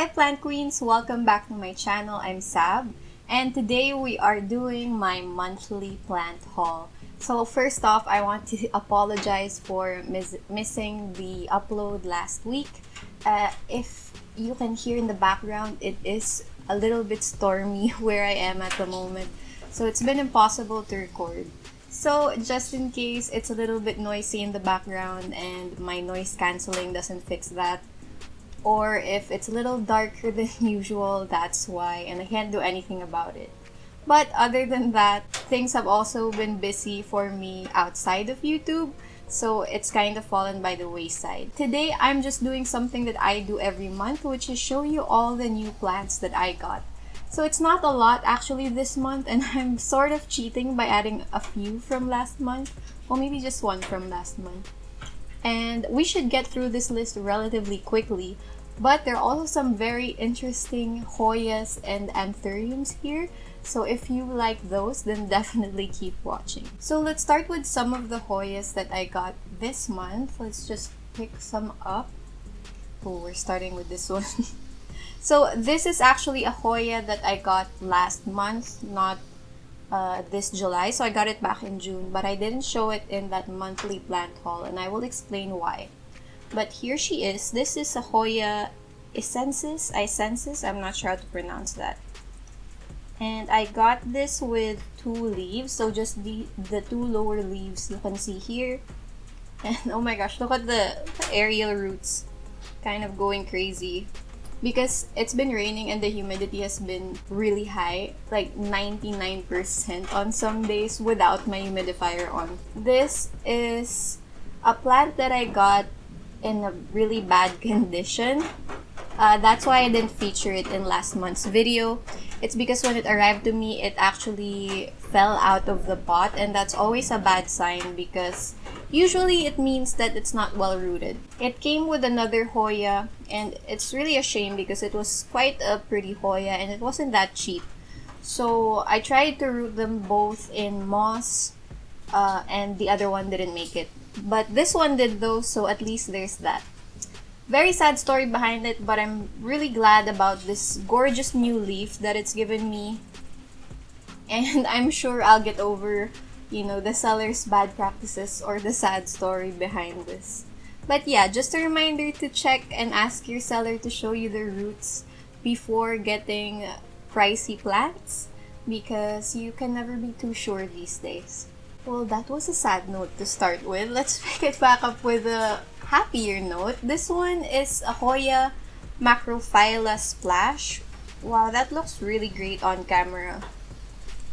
Hi plant queens, welcome back to my channel. I'm Saab, and today we are doing my monthly plant haul. So first off, I want to apologize for missing the upload last week. If you can hear in the background, it is a little bit stormy where I am at the moment, so it's been impossible to record. So just in case it's a little bit noisy in the background and my noise cancelling doesn't fix that, or if it's a little darker than usual, that's why, and I can't do anything about it. But other than that, things have also been busy for me outside of YouTube, so it's kind of fallen by the wayside. Today, I'm just doing something that I do every month, which is show you all the new plants that I got. So it's not a lot actually this month, and I'm sort of cheating by adding a few from last month, or maybe just one from last month. And we should get through this list relatively quickly, but there are also some very interesting Hoyas and Anthuriums here, so if you like those, then definitely keep watching. So let's start with some of the Hoyas that I got this month. Let's just pick some up. Oh, we're starting with this one. So this is actually a Hoya that I got last month, not this July, so I got it back in June, but I didn't show it in that monthly plant haul, and I will explain why. But here she is. This is a Hoya Essences, I'm not sure how to pronounce that. And I got this with two leaves, so just the two lower leaves you can see here. And oh my gosh, look at the aerial roots kind of going crazy. Because it's been raining and the humidity has been really high, like 99% on some days without my humidifier on. This is a plant that I got in a really bad condition. That's why I didn't feature it in last month's video. It's because when it arrived to me, it actually fell out of the pot, and that's always a bad sign because usually it means that it's not well rooted. It came with another Hoya, and it's really a shame because it was quite a pretty Hoya and it wasn't that cheap. So I tried to root them both in moss, and the other one didn't make it. But this one did though, so at least there's that. Very sad story behind it, but I'm really glad about this gorgeous new leaf that it's given me. And I'm sure I'll get over, the seller's bad practices or the sad story behind this. But yeah, just a reminder to check and ask your seller to show you the roots before getting pricey plants, because you can never be too sure these days. Well, that was a sad note to start with. Let's pick it back up with a happier note. This one is a Hoya Macrophylla Splash. Wow, that looks really great on camera,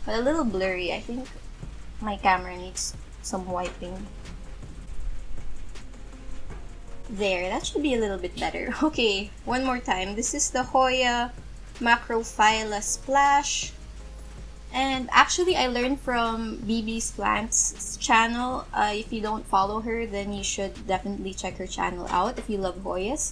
but a little blurry. I think my camera needs some wiping. There, that should be a little bit better. Okay, one more time. This is the Hoya Macrophylla Splash. And actually, I learned from BB's Plants channel. If you don't follow her, then you should definitely check her channel out if you love Hoyas.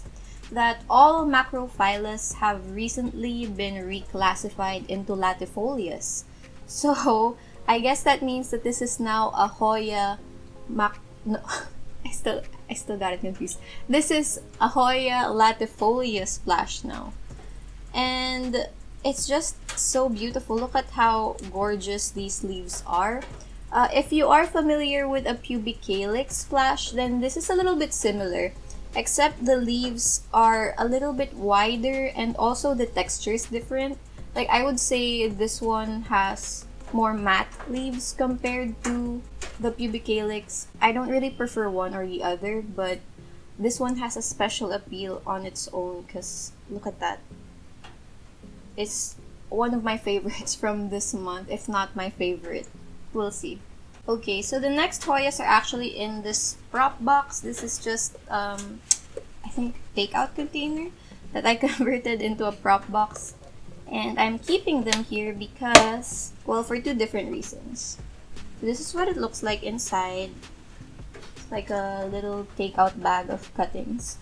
That all Macrophyllas have recently been reclassified into Latifolias. So, I guess that means that this is now a Hoya no, I still got it confused. This is a Hoya Latifolia Splash now. And it's just so beautiful. Look at how gorgeous these leaves are. If you are familiar with a pubic calyx splash, then this is a little bit similar, except the leaves are a little bit wider and also the texture is different. Like, I would say this one has more matte leaves compared to the pubic calyx. I don't really prefer one or the other, but this one has a special appeal on its own because look at that. It's one of my favorites from this month, if not my favorite. We'll see. Okay, so the next Hoyas are actually in this prop box. This is just, I think, takeout container that I converted into a prop box. And I'm keeping them here because, well, for two different reasons. This is what it looks like inside. It's like a little takeout bag of cuttings.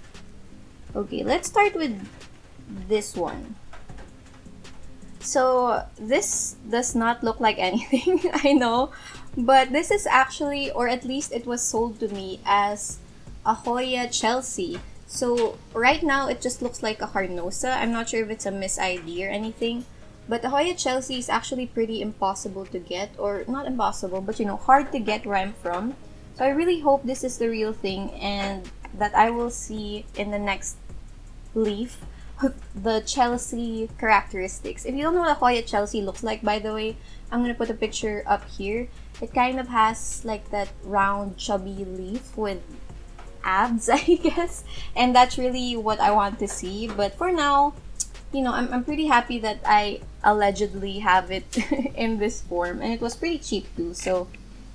Okay, let's start with this one. So this does not look like anything, I know, but this is actually, or at least it was sold to me as a Hoya Chelsea. So right now it just looks like a carnosa. I'm not sure if it's a mis-ID or anything. But the Hoya Chelsea is actually pretty impossible to get, or not impossible, but you know, hard to get where I'm from. So I really hope this is the real thing and that I will see in the next leaf the Chelsea characteristics. If you don't know what a Hoya Chelsea looks like, by the way, I'm gonna put a picture up here. It kind of has like that round, chubby leaf with abs, I guess, and that's really what I want to see. But for now, you know, I'm pretty happy that I allegedly have it in this form, and it was pretty cheap too. So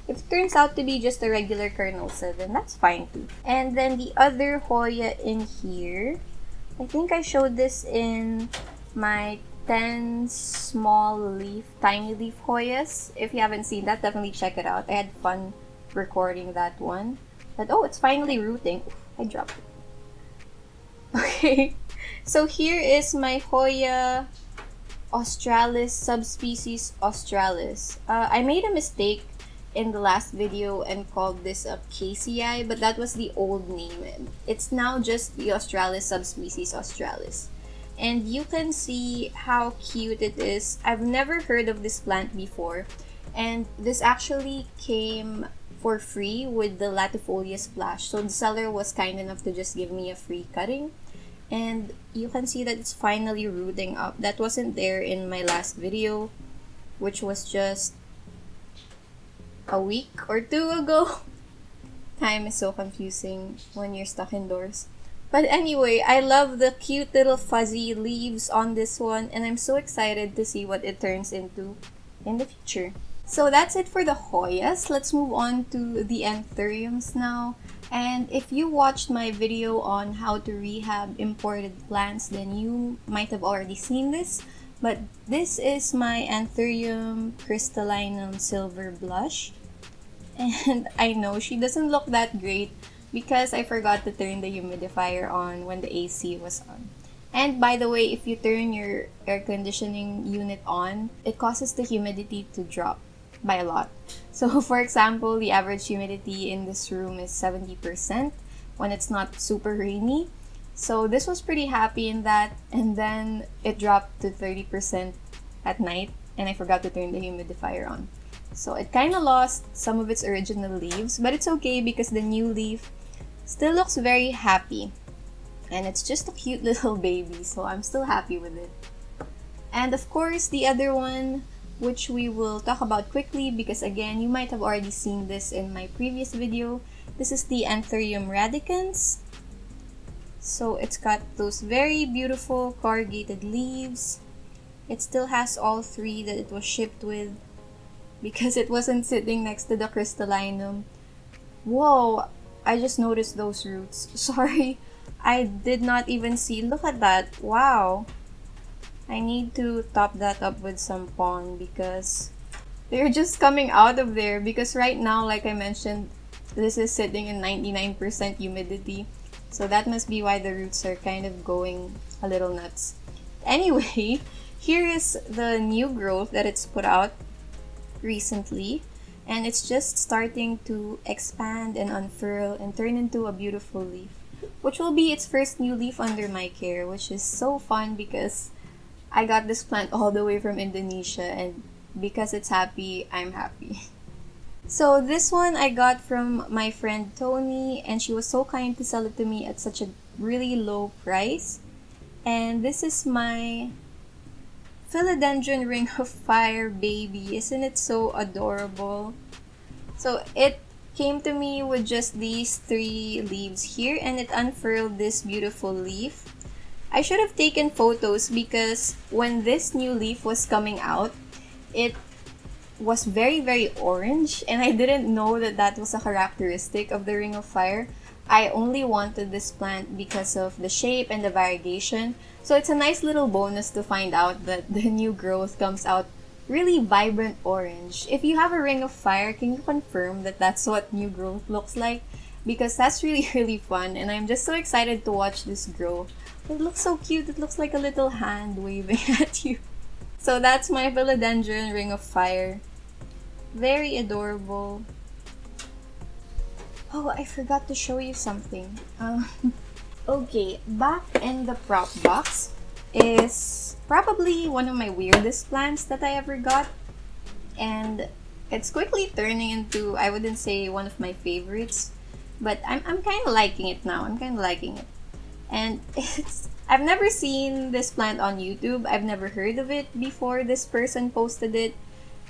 if it turns out to be just a regular carnosa, then that's fine too. And then the other Hoya in here, I think I showed this in my 10 small leaf, tiny leaf Hoyas. If you haven't seen that, definitely check it out. I had fun recording that one. But oh, it's finally rooting. I dropped it. Okay, so here is my Hoya Australis, subspecies Australis. I made a mistake in the last video and called this a Casey, but that was the old name. It's now just the Australis, subspecies Australis. And you can see how cute it is. I've never heard of this plant before, and this actually came for free with the Latifolia splash. So the seller was kind enough to just give me a free cutting. And you can see that it's finally rooting up. That wasn't there in my last video, which was just a week or two ago. Time is so confusing when you're stuck indoors. But anyway, I love the cute little fuzzy leaves on this one, and I'm so excited to see what it turns into in the future. So that's it for the Hoyas. Let's move on to the Anthuriums now. And if you watched my video on how to rehab imported plants, then you might have already seen this. But this is my Anthurium crystallinum silver blush. And I know she doesn't look that great because I forgot to turn the humidifier on when the AC was on. And by the way, if you turn your air conditioning unit on, it causes the humidity to drop by a lot. So for example, the average humidity in this room is 70% when it's not super rainy. So this was pretty happy in that, and then it dropped to 30% at night, and I forgot to turn the humidifier on. So it kind of lost some of its original leaves, but it's okay because the new leaf still looks very happy. And it's just a cute little baby, so I'm still happy with it. And of course, the other one, which we will talk about quickly because again, you might have already seen this in my previous video. This is the Anthurium radicans. So it's got those very beautiful corrugated leaves. It still has all three that it was shipped with because it wasn't sitting next to the crystallinum. Whoa, I just noticed those roots. Sorry, I did not even see. Look at that. Wow. I need to top that up with some pond because they're just coming out of there, because right now, like I mentioned, this is sitting in 99% humidity. So that must be why the roots are kind of going a little nuts. Anyway, here is the new growth that it's put out recently, and it's just starting to expand and unfurl and turn into a beautiful leaf, which will be its first new leaf under my care, which is so fun because I got this plant all the way from Indonesia, and because it's happy, I'm happy. So this one I got from my friend Tony, and she was so kind to sell it to me at such a really low price. And this is my Philodendron Ring of Fire baby. Isn't it so adorable? So it came to me with just these three leaves here, and it unfurled this beautiful leaf. I should have taken photos because when this new leaf was coming out, it was very, very orange, and I didn't know that that was a characteristic of the Ring of Fire. I only wanted this plant because of the shape and the variegation. So it's a nice little bonus to find out that the new growth comes out really vibrant orange. If you have a Ring of Fire, can you confirm that that's what new growth looks like? Because that's really, really fun, and I'm just so excited to watch this grow. It looks so cute. It looks like a little hand waving at you. So that's my Philodendron Ring of Fire. Very adorable. Oh, I forgot to show you something. Okay, back in the prop box is probably one of my weirdest plants that I ever got. And it's quickly turning into, I wouldn't say one of my favorites, but I'm kind of liking it now. I'm kind of liking it. And I've never seen this plant on YouTube. I've never heard of it before this person posted it.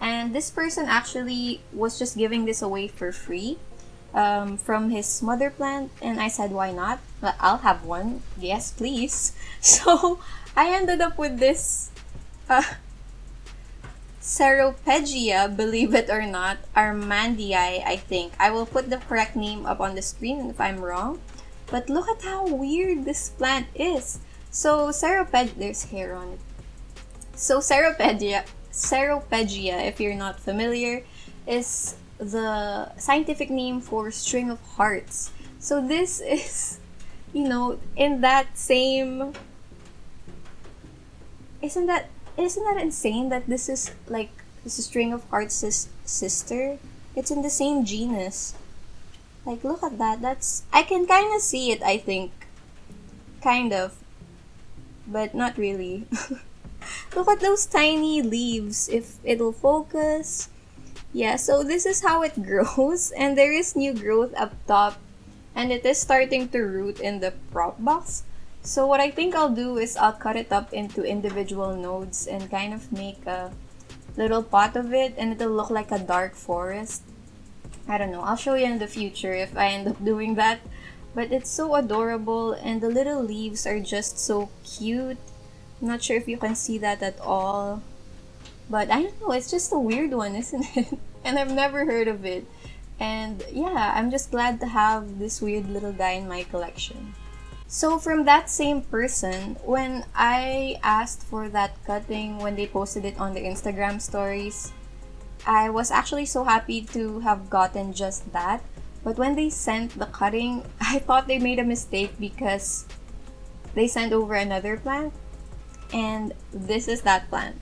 And this person actually was just giving this away for free from his mother plant. And I said, why not? Well, I'll have one. Yes, please. So I ended up with this Ceropegiia, believe it or not, Armandii, I think. I will put the correct name up on the screen if I'm wrong. But look at how weird this plant is. So there's hair on it. So Ceropegiia, if you're not familiar, is the scientific name for string of hearts. So this is, in that same... Isn't that insane that this is a string of hearts' sister? It's in the same genus. Like, look at that. I can kind of see it, I think. Kind of. But not really. Look at those tiny leaves. If it'll focus. Yeah, so this is how it grows. And there is new growth up top. And it is starting to root in the prop box. So what I think I'll do is I'll cut it up into individual nodes and kind of make a little pot of it. And it'll look like a dark forest. I don't know. I'll show you in the future if I end up doing that. But it's so adorable and the little leaves are just so cute. I'm not sure if you can see that at all. But I don't know. It's just a weird one, isn't it? And I've never heard of it. And yeah, I'm just glad to have this weird little guy in my collection. So from that same person, when I asked for that cutting when they posted it on the Instagram stories, I was actually so happy to have gotten just that. But when they sent the cutting, I thought they made a mistake because they sent over another plant. And this is that plant.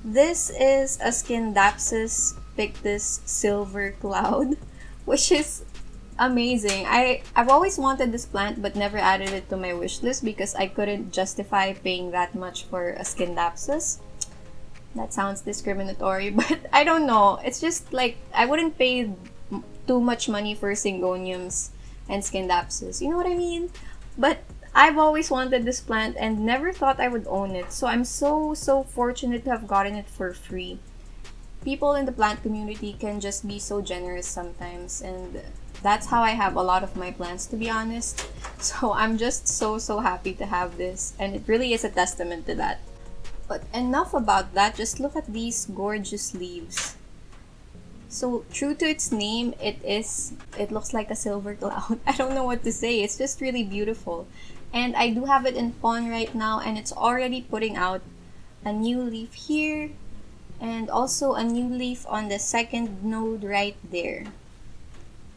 This is a Scindapsus pictus silver cloud, which is amazing. I've always wanted this plant but never added it to my wish list because I couldn't justify paying that much for a Scindapsus. That sounds discriminatory, but I don't know. It's just like I wouldn't pay too much money for Syngoniums and Scindapsus. You know what I mean? But I've always wanted this plant and never thought I would own it. So I'm so fortunate to have gotten it for free. People in the plant community can just be so generous sometimes, and that's how I have a lot of my plants, to be honest. So I'm just so happy to have this, and it really is a testament to that. But enough about that, just look at these gorgeous leaves. So true to its name, it looks like a silver cloud. I don't know what to say, it's just really beautiful. And I do have it in pawn right now, and it's already putting out a new leaf here, and also a new leaf on the second node right there.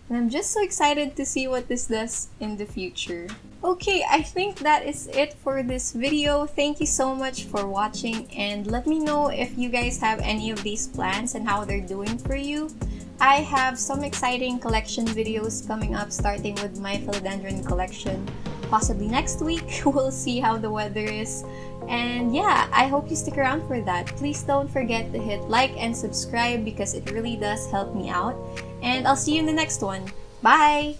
And I'm just so excited to see what this does in the future. Okay, I think that is it for this video. Thank you so much for watching, and let me know if you guys have any of these plants and how they're doing for you. I have some exciting collection videos coming up, starting with my Philodendron collection. Possibly next week. We'll see how the weather is. And yeah, I hope you stick around for that. Please don't forget to hit like and subscribe because it really does help me out. And I'll see you in the next one. Bye!